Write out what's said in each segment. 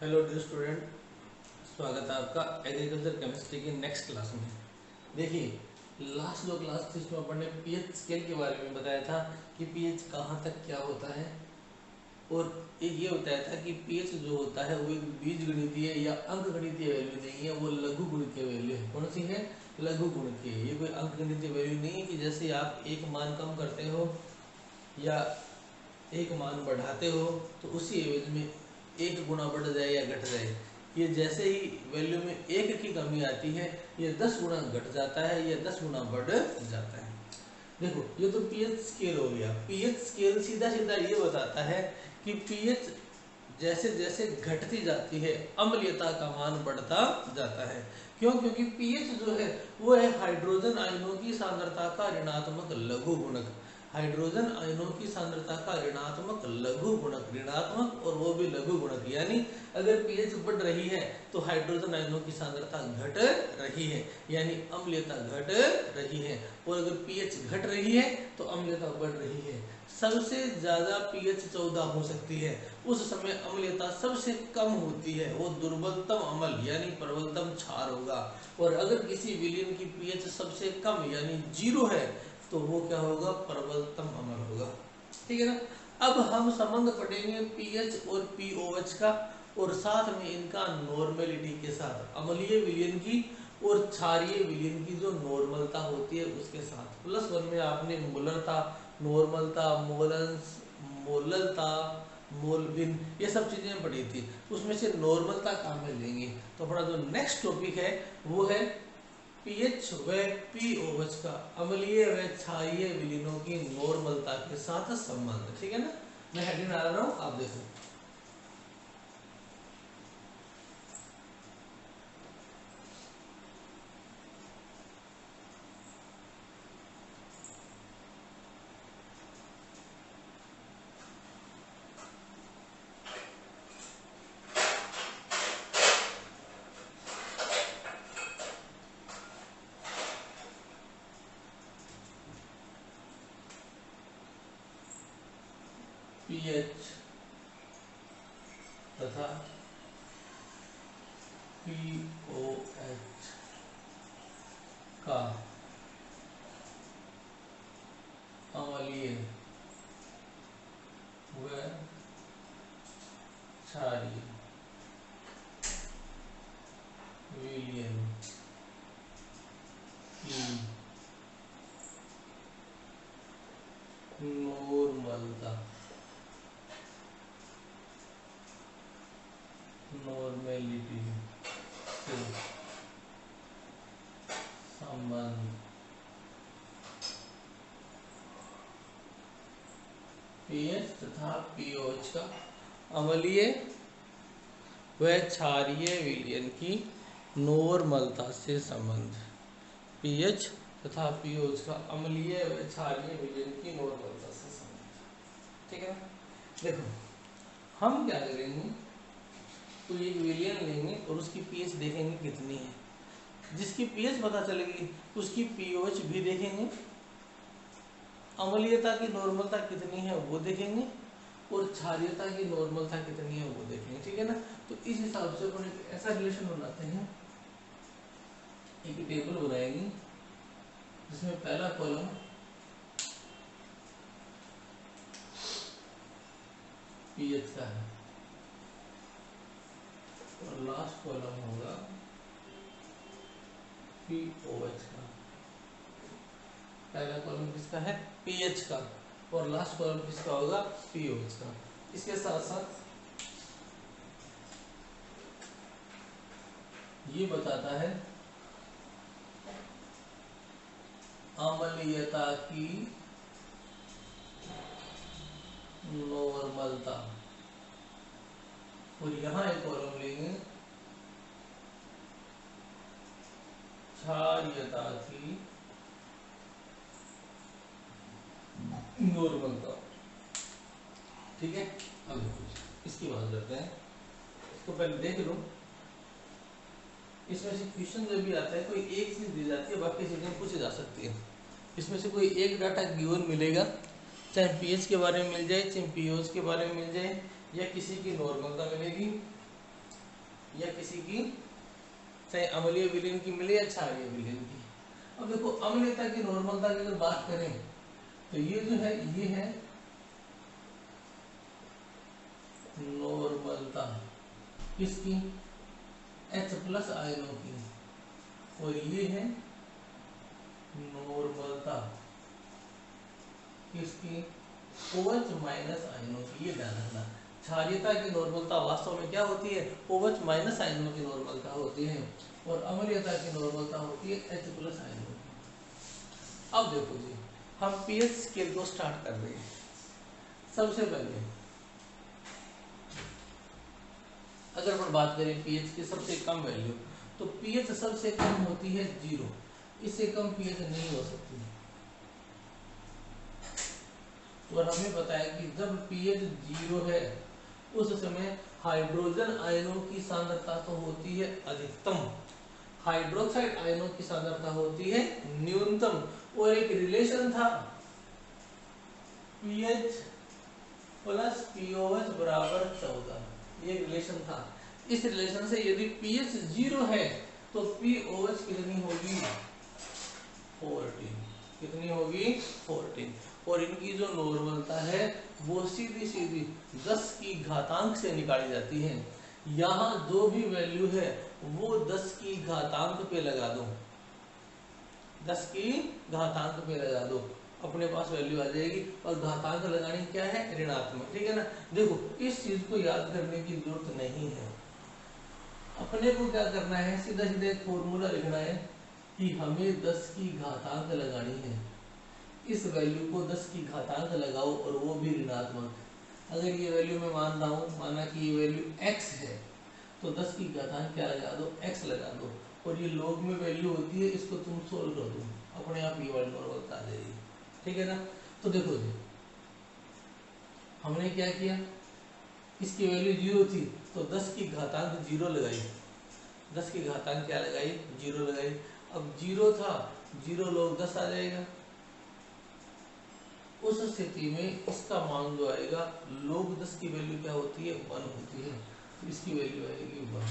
Hello dear student, स्वागत है आपका एग्रीकल्चर केमिस्ट्री की नेक्स्ट क्लास में। देखिए, लास्ट जो क्लास थी उसमें अपन ने पीएच स्केल के बारे में बताया था कि पीएच कहाँ तक क्या होता है, और एक ये बताया था कि पीएच जो होता है वो एक बीज गणितीय या अंक गणितीय वैल्यू नहीं है, वो लघु गुणितीय वैल्यू है। कौन सी है? लघु गुणितीय। ये कोई अंक गणितीय वैल्यू नहीं है कि जैसे आप एक मान कम करते हो या एक मान बढ़ाते हो तो उसी एवज में एक गुना बढ़ जाए या घट जाए। ये जैसे ही वैल्यू में एक की कमी आती है ये 10 गुना घट जाता है या 10 गुना बढ़ जाता है। देखो, ये तो पीएच स्केल हो गया। पीएच स्केल सीधा सीधा ये बताता है कि पीएच जैसे जैसे घटती जाती है अम्लीयता का मान बढ़ता जाता है। क्यों? क्योंकि पीएच जो है वो है हाइड्रोजन आयनों की सांद्रता का ऋणात्मक लघु गुणक। हाइड्रोजन आयनों की सांद्रता का ऋणात्मक लघु गुणक, ऋणात्मक और वो भी लघु गुणक। यानी अगर पीएच बढ़ रही है तो हाइड्रोजन आयनों की सांद्रता घट रही है, यानी अम्लीयता घट रही है। और अगर पीएच घट रही है तो अम्लीयता बढ़ रही है। सबसे ज्यादा पीएच 14 हो सकती है, उस समय अम्लीयता सबसे कम होती है, वो दुर्बलतम अम्ल यानी प्रबलतम क्षार होगा। और अगर किसी विलयन की पीएच सबसे कम यानी 0 है तो वो क्या होगा? प्रबलतम अम्ल होगा। ठीक है ना। अब हम संबंध पढ़ेंगे पीएच और पीओएच का, और साथ में इनका नॉर्मेलिटी के साथ अम्लीय विलयन की और क्षारीय विलयन की जो नॉर्मलता होती है उसके साथ। +1 में आपने मोलरता, नॉर्मलता, मोलेंस, मोललता, मोलविन ये सब चीजें पढ़ी थी। उसमें से नॉर्मलता काम में लेंगे। तो अपना जो नेक्स्ट टॉपिक है वो है पीएच व पीओएच का अम्लीय व क्षारीय विलीनों की नॉर्मलता के साथ संबंध। ठीक है ना। मैं हेडिंग डाल रहा हूँ, आप देखो। पीएच तथा पीओएच का अम्लीय व क्षारीय विलयन की नॉर्मलता, नॉर्मेलिटी से संबंध पीएच तथा पीओएच का अम्लीय व क्षारीय विलयन की नॉर्मलता से संबंध। पीएच तथा पीओएच का अम्लीय व क्षारीय विलयन की नॉर्मलता से संबंध। ठीक है ना। देखो, हम क्या करेंगे, तो एक विलयन लेंगे और उसकी पीएच देखेंगे कितनी है। जिसकी पीएच पता चलेगी उसकी पीओएच भी देखेंगे, अम्लीयता की नॉर्मलता कितनी है वो देखेंगे, और क्षारीयता की नॉर्मलता कितनी है वो देखेंगे। ठीक है ना। तो इस हिसाब से अपन एक ऐसा रिलेशन बनाते हैं, एक टेबल बनाएंगे जिसमें पहला कॉलम पीएच का है और लास्ट कॉलम होगा पीओएच का। पहला कॉलम किसका है? पीएच का, और लास्ट कॉलम किसका होगा? पीओएच का। इसके साथ साथ ये बताता है अम्लीयता की नॉर्मलता, और यहां एक कॉलम लेंगे क्षारीयता की नॉर्मलता। ठीक है। अब इसकी बात करते हैं। इसको पहले देख लो। इसमें से क्वेश्चन जो भी आता है कोई एक चीज दी जाती है, बाकी चीजें पूछी जा सकती है। इसमें से कोई एक डाटा गिवन मिलेगा, चाहे पीएच के बारे में मिल जाए, चाहे पीओएच के बारे में मिल जाए, या किसी की नॉर्मलता मिलेगी, किसी की, चाहे अम्लीय विलयन की मिले या क्षारीय विलयन की। अब देखो अम्लीयता की नॉर्मलता की अगर बात करें तो ये जो है ये है नॉर्मलता किसकी, H+ आयनों की, और ये है नॉर्मलता किसकी, OH- आयनों की। ये ध्यान रखना, क्षारीयता की नॉर्मलता वास्तव में क्या होती है, OH- आयनों की नॉर्मलता होती है, और अम्लीयता की नॉर्मलता होती है H+ आयनों की। अब देखो जी, हम पीएच स्केल को स्टार्ट कर रहे हैं। सबसे पहले अगर अपन बात करें पीएच की सबसे कम वैल्यू, तो पीएच सबसे कम होती है 0, इससे कम पीएच नहीं हो सकती। और हमें पता है कि जब पीएच 0 है उस समय हाइड्रोजन आयनों की सांद्रता तो होती है अधिकतम, हाइड्रोक्साइड आयनों की सांद्रता होती है न्यूनतम। और एक रिलेशन था पीएच प्लस पीओएच बराबर 14, ये रिलेशन था। इस रिलेशन से यदि पीएच 0 है तो पीओएच कितनी होगी, 14, कितनी होगी 14। और इनकी जो नॉर्मलता है वो सीधी सीधी 10 की घातांक से निकाली जाती है। यहाँ जो भी वैल्यू है वो 10 की घातांक पे लगा दो, 10 की घातांक पे लगा दो, अपने पास वैल्यू आ जाएगी। और घातांक लगानी क्या है, ऋणात्मक, ठीक है ना। देखो इस चीज को याद करने की जरूरत नहीं है, अपने को क्या करना है, सीधा सीधा एक फॉर्मूला लिखना है कि हमें 10 की घातांक लगानी है। इस वैल्यू को 10 की घातांक लगाओ और वो भी ऋणात्मक। अगर ये वैल्यू मैं मान रहा हूँ, माना कि ये वैल्यू x है, तो 10 की घातांक क्या लगा दो, x लगा दो, और ये लॉग में वैल्यू होती है, इसको तुम सोल्व कर दो, अपने आप ये वाली नॉर्मल आ जाएगी, ठीक है ना। तो देखो जी हमने क्या किया, इसकी वैल्यू 0 थी तो 10 की घातांक 0 लगाई, 10 की घातांक क्या लगाई, 0 लगाई। अब 0 था, 0 log 10 आ जाएगा। उस स्थिति में इसका मान जो आएगा, log 10 की वैल्यू क्या होती है, 1 होती है, तो इसकी वैल्यू आएगी 1,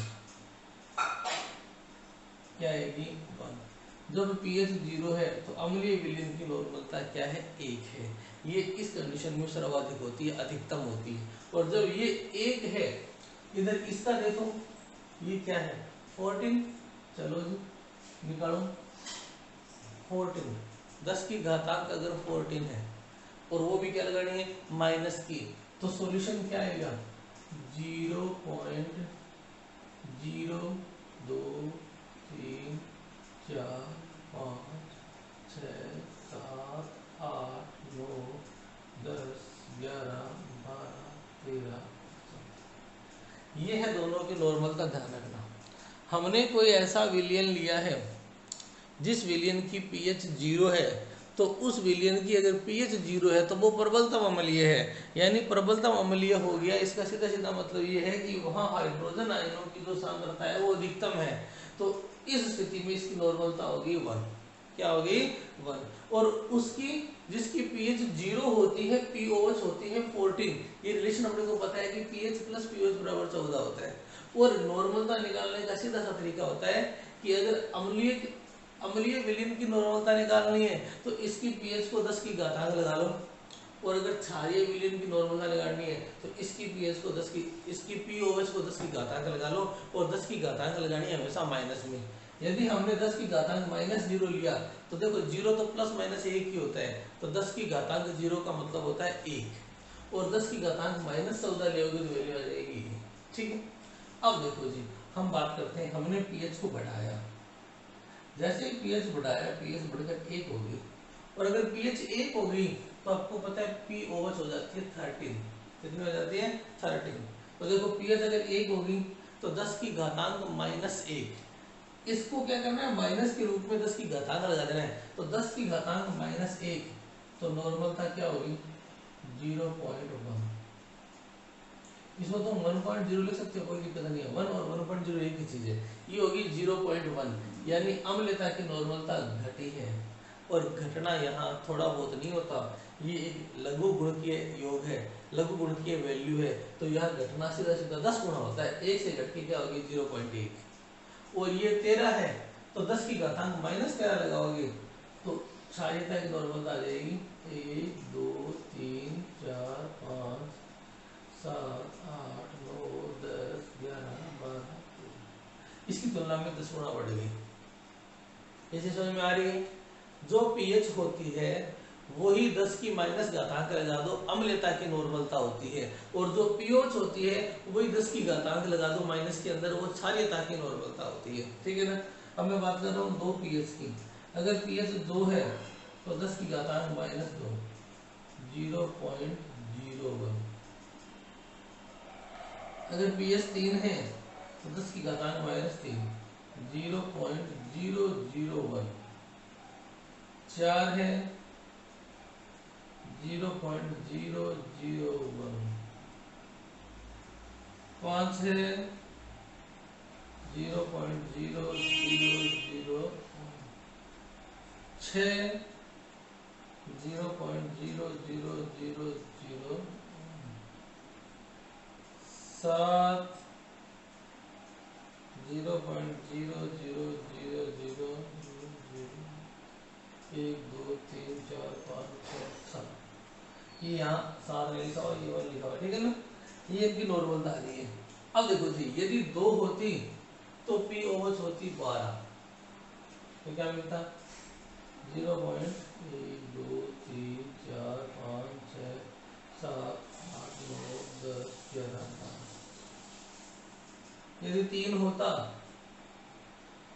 क्या आएगी 1। जब पीएच 0 है तो अम्लीय विलयन की नॉर्मलता क्या है, 1 है। ये इस कंडीशन में सर्वाधिक होती है, अधिकतम होती है। और जब ये 1 है, इधर इसका देखो ये क्या है 14, चलो जी निकालो 14, 10 की घातांक अगर 14 है और वो भी क्या लगानी है, माइनस की, तो सॉल्यूशन क्या आएगा 0.02 3 4 5 6 7 8 9 10 11 12 13। ये है दोनों के नॉर्मल का ध्यान रखना। हमने कोई ऐसा विलयन लिया है जिस विलयन की पीएच 0 है, तो उस विलयन की अगर पीएच 0 है तो वो प्रबलतम अम्लीय है, यानी प्रबलतम अम्लीय हो गया। इसका सीधा सीधा मतलब ये है कि वहाँ हाइड्रोजन आयनों की जो सांद्रता है वो अधिकतम है। तो इस स्थिति में इसकी नॉर्मलता होगी 1, क्या होगी 1। और उसकी जिसकी पीएच 0 होती है, पीओएच होती है 14। ये रिलेशन अपने को पता है कि पीएच प्लस पीओएच बराबर 14 होता है। और नॉर्मलता निकालने का सीधा सा तरीका होता है कि अगर अम्लीय विलयन की नॉर्मलता निकालनी है तो इसकी पीएच को 10 की घातांक लगा लो, और अगर क्षारीय विलयन की नॉर्मलता निकालनी है तो इसकी पीएच को 10 की, इसकी पीओएच को 10 की घातांक लगा लो, और 10 की घातांक लगानी है हमेशा माइनस में। यदि हमने 10 की घातांक -0 लिया तो देखो 0 तो प्लस माइनस 1 ही होता है, तो 10 की घातांक 0 का मतलब होता है 1, और 10 की घातांक -14 ले तो वैल्यू आ जाएगी, ठीक है। अब देखो जी हम बात करते हैं, हमने पीएच को बढ़ाया, जैसे ही पीएच बढ़ाया, पीएच बढ़कर 1 होगी, और अगर पीएच 1 होगी तो आपको पता है पीओएच हो जाती है 13, कितनी हो जाती है 13। तो देखो पीएच अगर 1 होगी तो 10 की घातांक -1, इसको क्या करना है, माइनस के रूप में 10 की घातांक लगा देना है, तो 10 की घातांक -1, तो नॉर्मलता क्या होगी 0.1। इसको तो 1.0 लिख सकते हो, कोई दिक्कत नहीं है, 1 और 1.0 एक ही चीज है। ये होगी 0.1, यानी अम्लता की नॉर्मलता घटी है। और घटना यहाँ थोड़ा बहुत नहीं होता, ये एक लघु गुणकीय योग है, लघु गुणक की वैल्यू है, तो यहाँ घटना सीधा सीधा 10 गुना होता है, 1 से घट के क्या होगी 0.1, और ये 13 है तो 10 की घातांक -13 लगाओगे तो सहायता की नॉर्मल आ जाएगी 1 2 3 4 5 7 8 9 10 11 12, इसकी तुलना में 10 गुना बढ़ गई। इसे समझ में आ रही है? जो पीएच होती है वही 10 की माइनस घातांक लगा दो, अम्लता की नॉर्मलता होती है, और जो पीओच होती है वही 10 की घातांक लगा दो माइनस के अंदर, वो क्षारीयता की नॉर्मलता होती है। ठीक है ना? अब मैं बात कर रहा हूँ 2 पीएच की। अगर पीएच 2 है तो 10 की घातांक -2 0.01। अगर पीएच 3 है तो 10 की घातांक -3 0.001। 4 है 0.001। 5 है 0.0001। 6 0.0000। 7 0.00000। 1 2 3 4 5 6 7, ये यहाँ 7 नहीं लिखा हुआ, ये 1 लिखा हुआ। ठीक है ना? ये इनकी नॉर्मल आ रही है। अब देखो जी, यदि 2 होती तो पीओएच होती 12, तो क्या मिलता 0.1 2 3 4 5 6 7 8 9 10 11 12। यदि 3 होता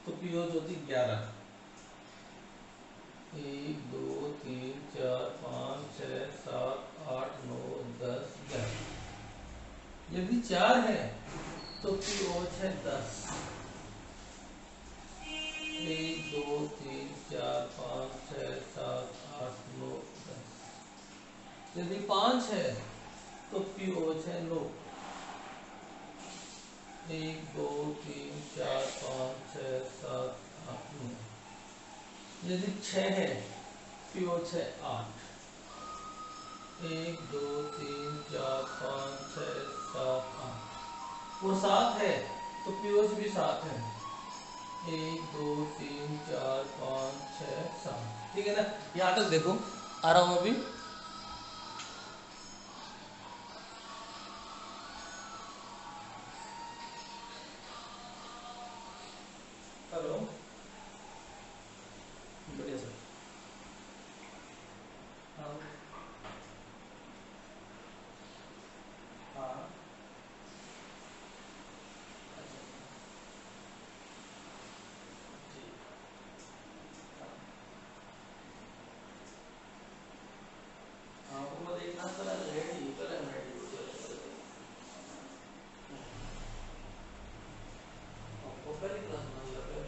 तो पीओएच होती 11। 1 2 3 4 5 6 7 8 9 10 11। यदि 4 है तो पीओएच है 10। 1 2 3 4 5 6 7 8 9 10। यदि 5 है तो पीओएच है 9। 1 2 3 4 5 6 7 8 9। यदि 6 है पीओएच है 8। 1 2 3 4 5 6 7 8। और 7 है तो पीओएच भी 7 है। 1 2 3 4 5 6 7। ठीक है ना? यहाँ तक देखो, आ रहा हूँ अभी। हेलो, बढ़िया सर। हाँ हाँ, अच्छा जी। हाँ, वो मैं देखना था, रेडी करें, रेडी हो जाए। और पहली क्लास में लग रहा है,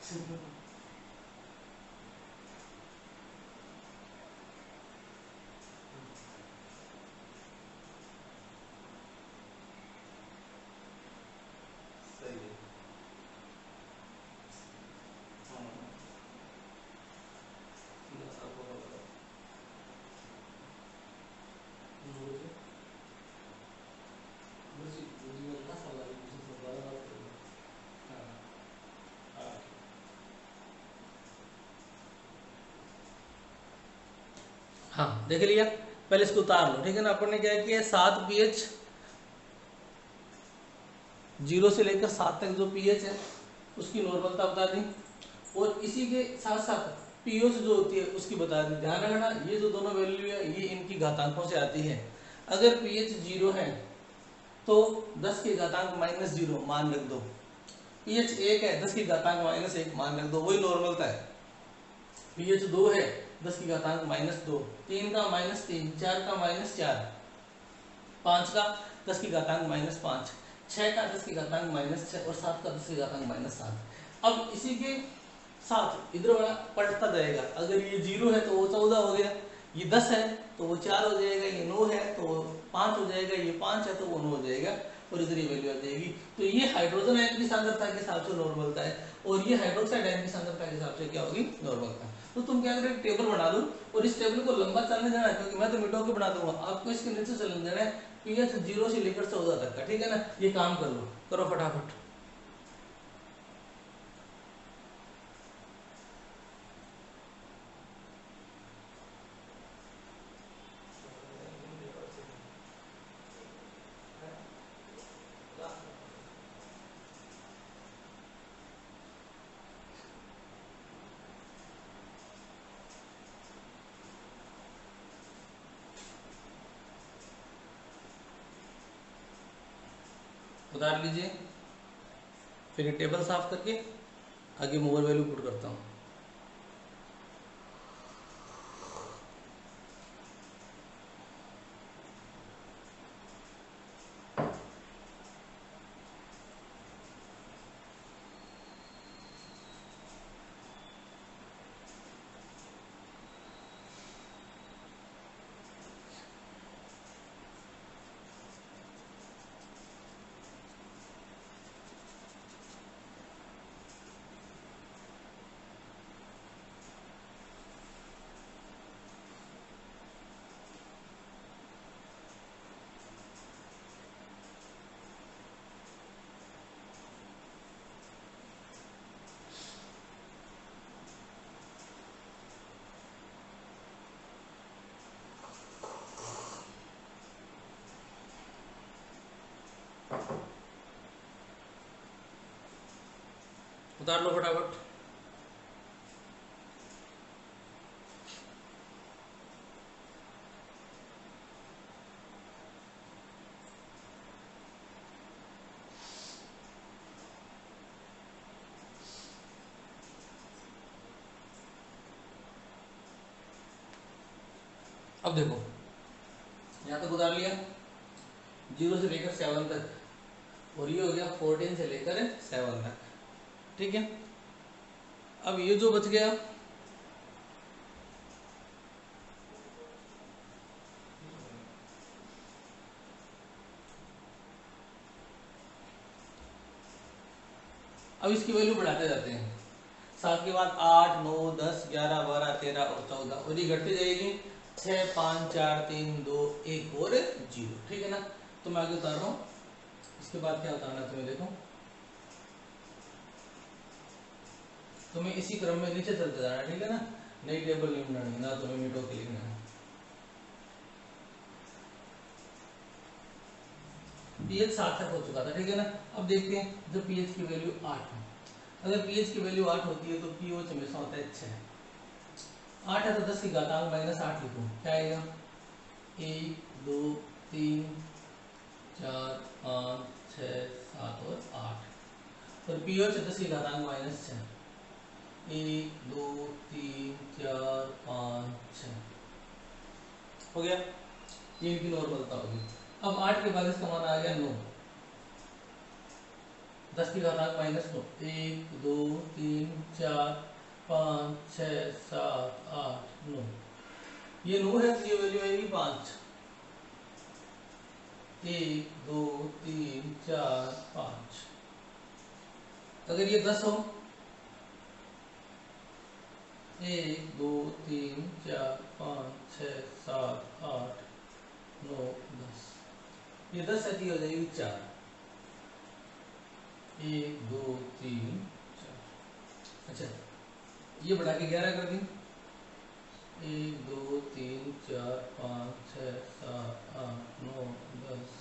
सही है। सीधा सा आपको बताओ। मुझे मुझे मुझे ना सवाल है, मुझे दोबारा बात करूँगा। हाँ हाँ। हाँ देख लिया, पहले इसको उतार लो, ठीक है ना। अपन ने क्या किया, 7 pH 0 से लेकर 7 तक जो pH है उसकी नॉर्मलता बता दी, और इसी के साथ साथ pH जो होती है उसकी बता दी। ध्यान रखना ये जो दोनों वैल्यू है ये इनकी घातांकों से आती है। अगर pH 0 है तो 10 की घातांक -0 मान रख दो, pH 1 है 10 की घातांक -1 मान रख दो, वही नॉर्मलता है। pH 2 है 10 की घातांक -2, 3 का -3, 4 का -4, 5 का 10 की घातांक -5, 6 का 10 की घातांक -6 और 7 का 10 की घातांक -7। अब इसी के साथ इधर वाला पलटता जाएगा। अगर ये 0 है तो वो 14 हो गया, ये 10 है तो वो 4 हो जाएगा, ये 9 है तो वो 5 हो जाएगा, ये 5 है तो वो 9 हो जाएगा, और इधर ये वैल्यू आ जाएगी। तो ये हाइड्रोजन आयन की सांद्रता के हिसाब से नॉर्मलता है, और ये हाइड्रोक्साइड आयन की सांद्रता के हिसाब से क्या होगी, नॉर्मलता। तो तुम क्या करो, एक टेबल बना दो और इस टेबल को लंबा चलने देना है, क्योंकि मैं तो मिटो के बना दूंगा, आपको इसके नीचे चलने देना है pH 0 से लेकर 14 तक का, ठीक है ना। ये काम कर लो, करो फटाफट। उतार लीजिए, फिर ये टेबल साफ करके आगे मोबाइल वैल्यू पुट करता हूँ। उतार लो फटाफट। अब देखो यहाँ तक उतार लिया, 0 से लेकर 7 तक, और ये हो गया 14 से लेकर 7 तक, ठीक है। अब ये जो बच गया, अब इसकी वैल्यू बढ़ाते जाते हैं। 7 के बाद 8, 9, 10, 11, 12, 13 और 14, और ये घटती जाएगी 6, 5, 4, 3, 2, 1 और 0, ठीक है ना। तो मैं आगे उतार रहा हूँ, इसके बाद क्या उतारना है तुम्हें देखो, तुम्हें इसी क्रम में नीचे चलते जाना, ठीक है ना। नई टेबल नहीं बनानी, ना तुम्हें मीटो के लिखना है। pH 7 तक हो चुका था, ठीक है ना। अब देखते हैं जब pH की वैल्यू 8 है, अगर pH की वैल्यू 8 होती है तो pOH हमेशा होता है 6। 8 है तो 10 की घातांक -8 लिखो, क्या आएगा, 1, 2, 3, 4, 5, 6, 7 और 8, और pOH 10 की घातांक -6, 1, 2, 3, 4, 5, 6 हो गया, ये इनकी नॉर्मलता होगी। अब 8 के बाद इसका मान आ गया 9, 10 की घातांक -9, 1 2 3 4 5 6 7 8 9, ये 9 है तो ये वैल्यू आएगी 5। 1 2 3 4 5। अगर ये 10 हो, 1 2 3 4 5 6 7 8 9 10, ये 10 है तो ये हो जाएगी 4। 1 2 3 4। अच्छा, ये बढ़ा के 11 कर दी। 1 2 3 4 5 6 7 8 9 10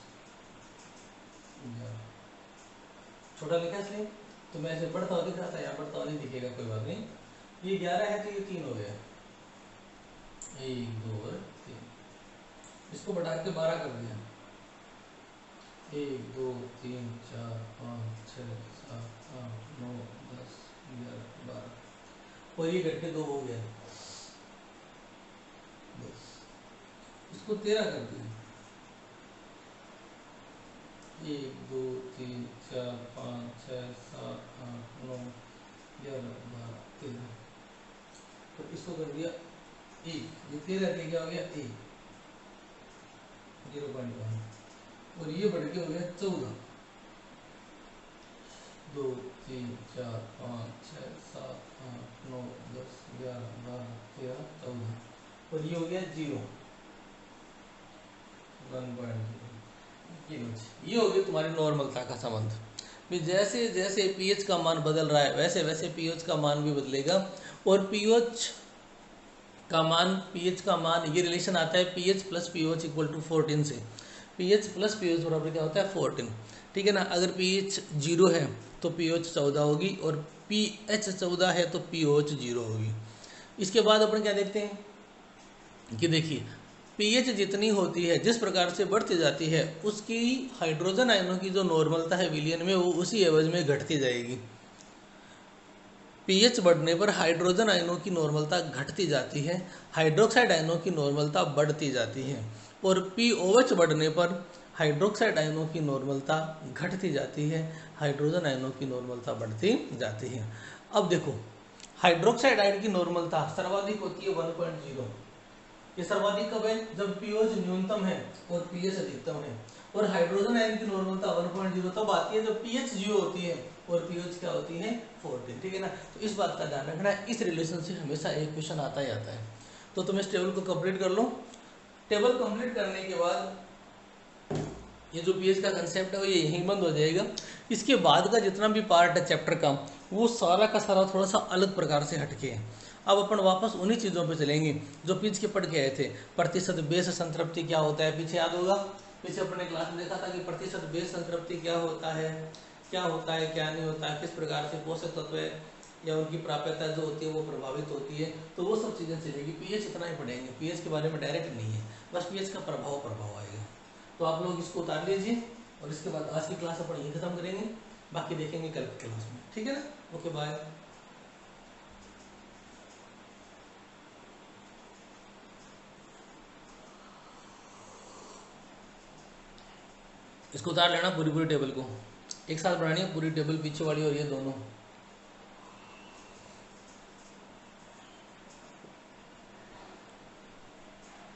11। छोटा लिखा इसलिए, तो मैं ऐसे बढ़ता हुआ दिख रहा था, यहाँ बढ़ता हुआ नहीं दिखेगा, कोई बात नहीं। ये 11 है तो ये 3 हो गया। 1 2 और 3, इसको बढ़ा के 12 कर दिया। 1 2 3 4 5 6 7 8 9 10 11 12, और ये घट के 2 हो गया। बस इसको 13 कर दिया। 1 2 3 4 5 6 7 8 9 11 12 13, तो इसको कर दिया 1। ये 13 के क्या हो गया 1, 0.1, और ये बढ़ के हो गया 14। 2 3 4 5 6 7 8 9 10 11 12 13 14, और ये हो गया 0, 1.0। ये हो गई तुम्हारी नॉर्मलता का संबंध। भी जैसे जैसे पीएच का मान बदल रहा है वैसे वैसे पीएच का मान भी बदलेगा, और पीएच का मान ये रिलेशन आता है pH plus pOH equal to 14 से। पीएच प्लस पीओएच बराबर क्या होता है 14, ठीक है ना। अगर पीएच 0 है तो पीओएच 14 होगी, और पीएच 14 है तो पीओएच 0 होगी। इसके बाद अपन क्या देखते हैं कि देखिए पीएच जितनी होती है, जिस प्रकार से बढ़ती जाती है, उसकी हाइड्रोजन आयनों की जो नॉर्मलता है विलियन में, वो उसी एवज में घटती जाएगी। पीएच बढ़ने पर हाइड्रोजन आयनों की नॉर्मलता घटती जाती है, हाइड्रोक्साइड आयनों की नॉर्मलता बढ़ती जाती है, और पीओएच बढ़ने पर हाइड्रोक्साइड आयनों की नॉर्मलता घटती जाती है, हाइड्रोजन आयनों की नॉर्मलता बढ़ती जाती है। अब देखो हाइड्रोक्साइड आयन की नॉर्मलता सर्वाधिक होती है 1.0। ये सर्वाधिक कब है? जब पीओएच न्यूनतम है और पीएच अधिकतम है। और हाइड्रोजन आयन की नॉर्मलता 1.0 तब आती है जब पीएच 0 होती है और पीएच क्या होती है 14, ठीक है ना। तो इस बात का ध्यान रखना है, इस रिलेशन से हमेशा एक क्वेश्चन आता ही आता है। तो तुम इस टेबल को कंप्लीट कर लो। टेबल कंप्लीट करने के बाद ये जो पीएच का कंसेप्ट है वो ये यहीं बंद हो जाएगा। इसके बाद का जितना भी पार्ट है चैप्टर का, वो सारा का सारा थोड़ा सा अलग प्रकार से हटके है। अब अपन वापस उन्हीं चीज़ों पे चलेंगे जो पीछ के पढ़ के आए थे। प्रतिशत बेस संतृप्ति क्या होता है, पीछे याद होगा, पीछे अपने क्लास में देखा था कि प्रतिशत बेस संतृप्ति क्या होता है, क्या नहीं होता है, किस प्रकार से पोषक तत्व या उनकी प्राप्यता जो होती है वो प्रभावित होती है। तो वो सब चीज़ें चलेगी। पीएच इतना ही पढ़ेंगे, पीएच के बारे में डायरेक्ट नहीं है, बस पीएच का प्रभाव आएगा। तो आप लोग इसको उतार लीजिए, और इसके बाद आज की क्लास अपन यही खत्म करेंगे, बाकी देखेंगे कल की क्लास में, ठीक है ना। Okay bye. इसको उतार लेना पूरी टेबल को, एक साथ बनानी है पूरी टेबल, पीछे वाली और ये दोनों।